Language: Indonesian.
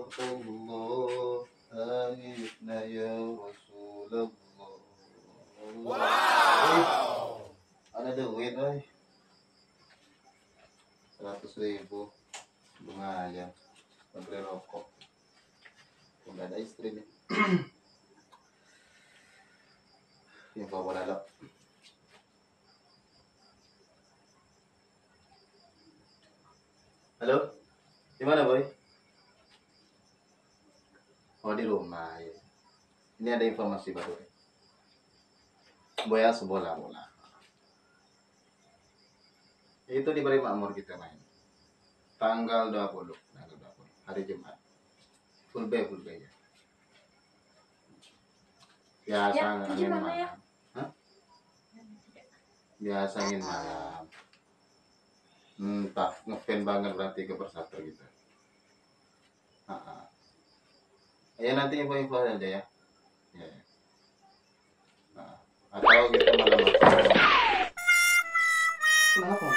Allah, aghithna ya Rasulullah. Ada duit, ay. 100.000. Bunga aja. Pembeli rokok. Tidak ada istri nih. Yang bawa lalap. Halo? Di mana, Boy? Oh, di rumah ya. Ini ada informasi baru. Boy bola. Itu di Bari Makmur kita main. Tanggal 20. Hari Jumat. Full bay ya. Biasa angin malam. Ya? Hah? Biasa angin malam. Entah, ngefan banget berarti ke Persatu gitu. Ya nanti info-info aja ya. Ya. Atau kita malam. Kenapa?